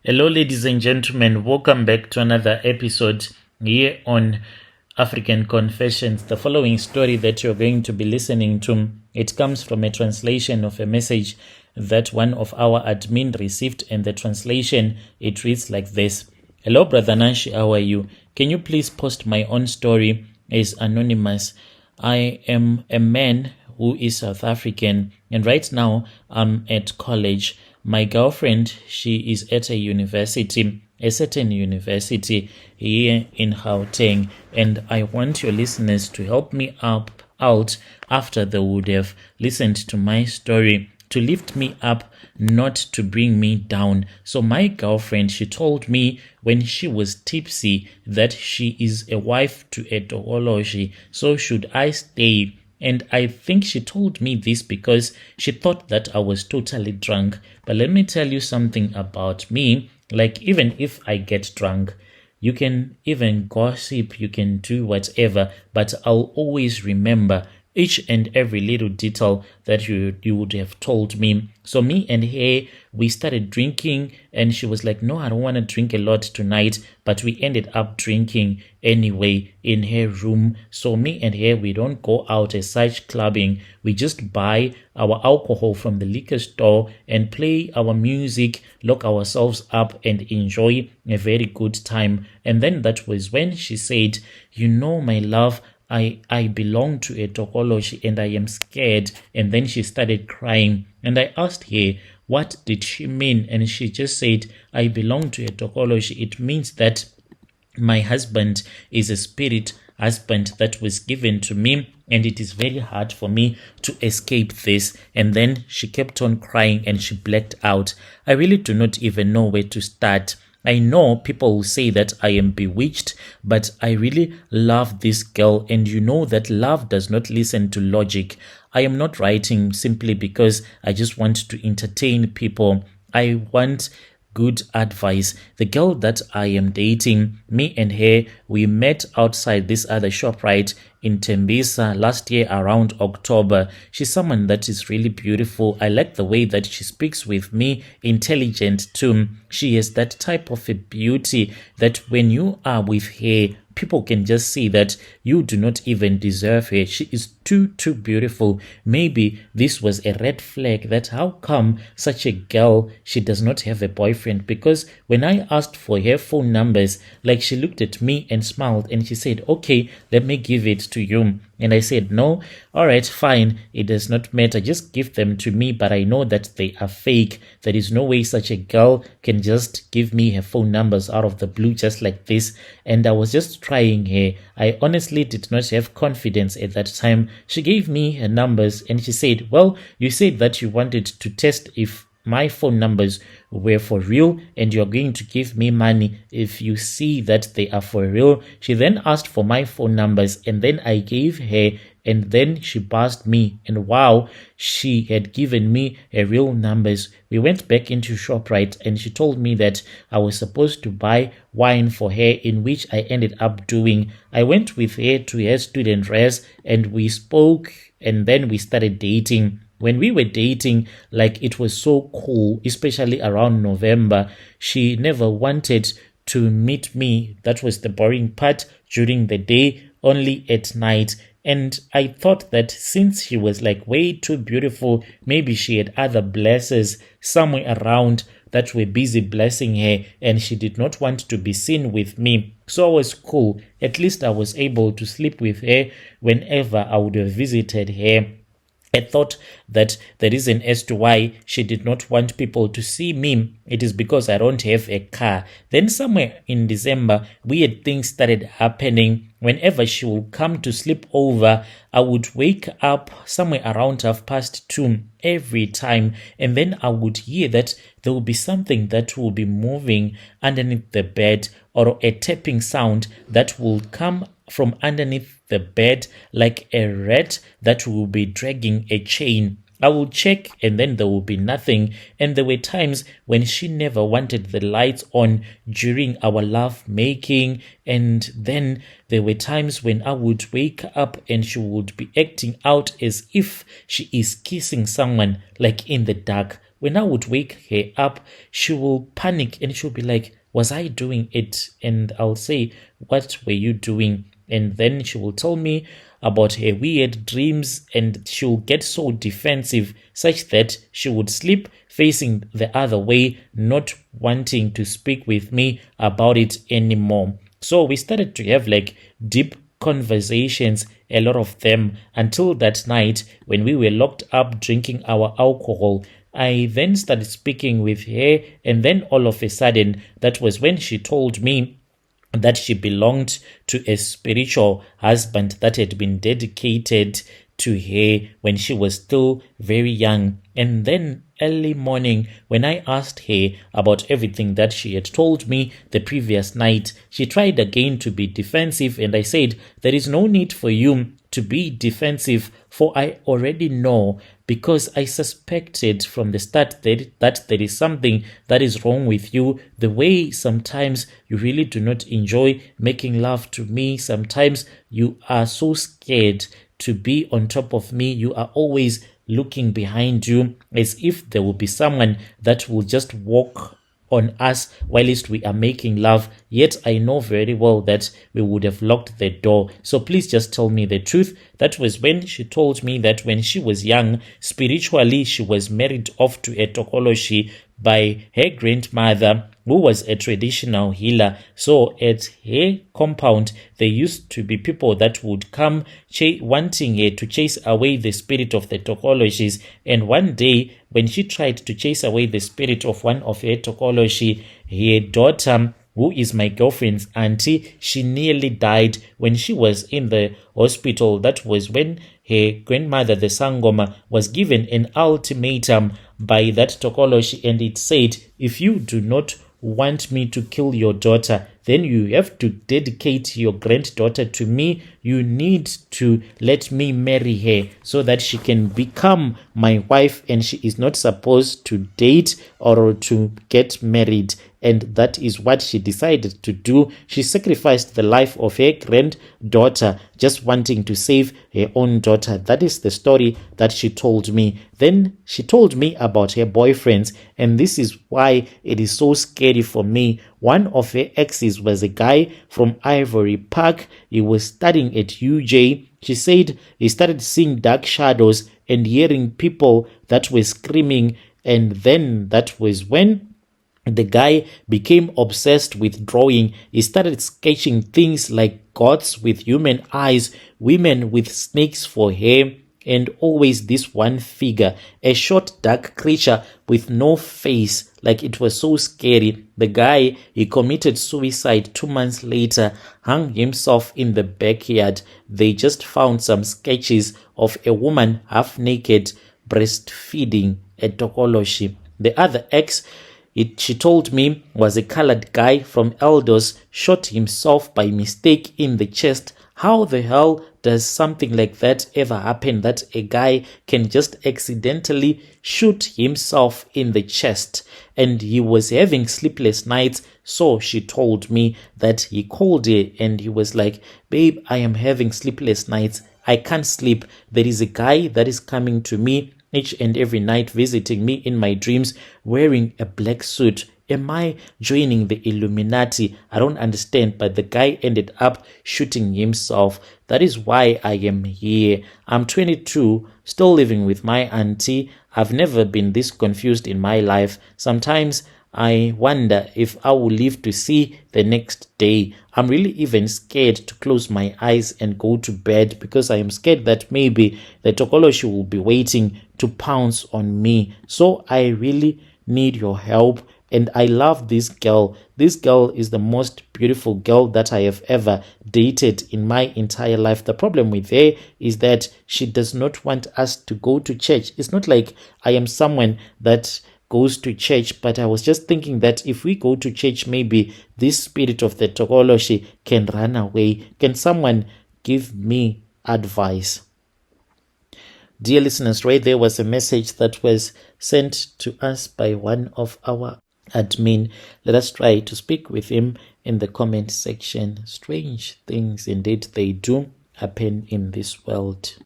Hello, ladies and gentlemen. Welcome back to another episode here on African Confessions. The following story that you're going to be listening to, it comes from a translation of a message that one of our admin received, and the translation, it reads like this. Hello, Brother Nashey, how are you? Can you please post my own story as anonymous? I am a man who is South African, and right now I'm at college. My girlfriend, she is at a certain university here in Gauteng, and I want your listeners to help me out after they would have listened to my story, to lift me up, not to bring me down. So my girlfriend, she told me when she was tipsy that she is a wife to a dohology. So should I stay? And I think she told me this because she thought that I was totally drunk. But let me tell you something about me. Like, even if I get drunk, you can even gossip, you can do whatever, but I'll always remember each and every little detail that you would have told me. So me and her, we started drinking, and she was like, no, I don't want to drink a lot tonight, but we ended up drinking anyway in her room. So me and her, we don't go out as such clubbing. We just buy our alcohol from the liquor store and play our music, lock ourselves up, and enjoy a very good time. And then that was when she said, you know, my love, I belong to a tokology and I am scared. And then she started crying. And I asked her, what did she mean? And she just said, I belong to a tokology. It means that my husband is a spirit husband that was given to me, and it is very hard for me to escape this. And then she kept on crying and she blacked out. I really do not even know where to start. I know people will say that I am bewitched, but I really love this girl, and you know that love does not listen to logic. I am not writing simply because I just want to entertain people. I want good advice. The girl that I am dating, me and her, we met outside this other shop right in Tembisa last year around October. She's someone that is really beautiful. I like the way that she speaks with me, intelligent too. She has that type of a beauty that when you are with her, people can just see that you do not even deserve her. She is too beautiful. Maybe this was a red flag, that how come such a girl, she does not have a boyfriend? Because when I asked for her phone numbers, like, she looked at me and smiled and she said, okay, let me give it to you. And I said, no, all right, fine. It does not matter. Just give them to me. But I know that they are fake. There is no way such a girl can just give me her phone numbers out of the blue just like this. And I was just trying her. I honestly did not have confidence at that time. She gave me her numbers and she said, well, you said that you wanted to test if my phone numbers were for real, and you're going to give me money if you see that they are for real. She then asked for my phone numbers, and then I gave her, and then she passed me, and wow, she had given me her real numbers. We went back into ShopRite, and she told me that I was supposed to buy wine for her, in which I ended up doing. I went with her to her student res, and we spoke, and then we started dating. When we were dating, like, it was so cool, especially around November. She never wanted to meet me. That was the boring part during the day, only at night. And I thought that since she was like way too beautiful, maybe she had other blessers somewhere around that were busy blessing her, and she did not want to be seen with me. So I was cool. At least I was able to sleep with her whenever I would have visited her. I thought that the reason as to why she did not want people to see me, it is because I don't have a car. Then somewhere in December, weird things started happening. Whenever she would come to sleep over, I would wake up somewhere around 2:30 every time, and then I would hear that there will be something that will be moving underneath the bed, or a tapping sound that will come from underneath the bed, like a rat that will be dragging a chain. I will check, and then there will be nothing. And there were times when she never wanted the lights on during our love making. And then there were times when I would wake up and she would be acting out as if she is kissing someone, like in the dark. when I would wake her up, she will panic and she'll be like, was I doing it? And I'll say, what were you doing? And then she will tell me about her weird dreams, and she'll get so defensive such that she would sleep facing the other way, not wanting to speak with me about it anymore. So we started to have like deep conversations, a lot of them, until that night when we were locked up drinking our alcohol. I then started speaking with her, and then all of a sudden, that was when she told me that she belonged to a spiritual husband that had been dedicated to her when she was still very young. And then early morning, when I asked her about everything that she had told me the previous night, she tried again to be defensive, and I said, there is no need for you to be defensive, for I already know, because I suspected from the start that there is something that is wrong with you. The way sometimes you really do not enjoy making love to me. Sometimes you are so scared to be on top of me. You are always looking behind you as if there will be someone that will just walk on us whilst we are making love, yet I know very well that we would have locked the door. So please just tell me the truth. That was when she told me that when she was young, spiritually, she was married off to a tokoloshi by her grandmother, who was a traditional healer. So at her compound, there used to be people that would come wanting her to chase away the spirit of the tokoloshis. And one day, when she tried to chase away the spirit of one of her tokoloshi, her daughter, who is my girlfriend's auntie, she nearly died when she was in the hospital. That was when her grandmother, the Sangoma, was given an ultimatum by that tokoloshi, and it said, if you do not want me to kill your daughter, then you have to dedicate your granddaughter to me. You need to let me marry her so that she can become my wife, and she is not supposed to date or to get married. And that is what she decided to do. She sacrificed the life of her granddaughter just wanting to save her own daughter. That is the story that she told me. Then she told me about her boyfriends, and this is why it is so scary for me. One of her exes was a guy from Ivory Park. He was studying at UJ. She said he started seeing dark shadows and hearing people that were screaming, and then that was when the guy became obsessed with drawing. He started sketching things like gods with human eyes, women with snakes for hair, and always this one figure, a short dark creature with no face. Like, it was so scary. The guy, he committed suicide 2 months later, hung himself in the backyard. They just found some sketches of a woman half naked breastfeeding a tokoloshi. The other ex, she told me, was a colored guy from Eldos, shot himself by mistake in the chest. How the hell does something like that ever happen, that a guy can just accidentally shoot himself in the chest? And he was having sleepless nights, so she told me that he called her and he was like, babe, I am having sleepless nights. I can't sleep. There is a guy that is coming to me each and every night, visiting me in my dreams, wearing a black suit. Am I joining the Illuminati? I don't understand, but the guy ended up shooting himself. That is why I am here. I'm 22, still living with my auntie. I've never been this confused in my life. Sometimes I wonder if I will live to see the next day. I'm really even scared to close my eyes and go to bed because I am scared that maybe the tokoloshi will be waiting to pounce on me. So I really need your help. And I love this girl. This girl is the most beautiful girl that I have ever dated in my entire life. The problem with her is that she does not want us to go to church. It's not like I am someone that goes to church, but I was just thinking that if we go to church, maybe this spirit of the tokoloshi can run away. Can someone give me advice? Dear listeners, right there was a message that was sent to us by one of our admin. Let us try to speak with him in the comment section. Strange things indeed they do happen in this world.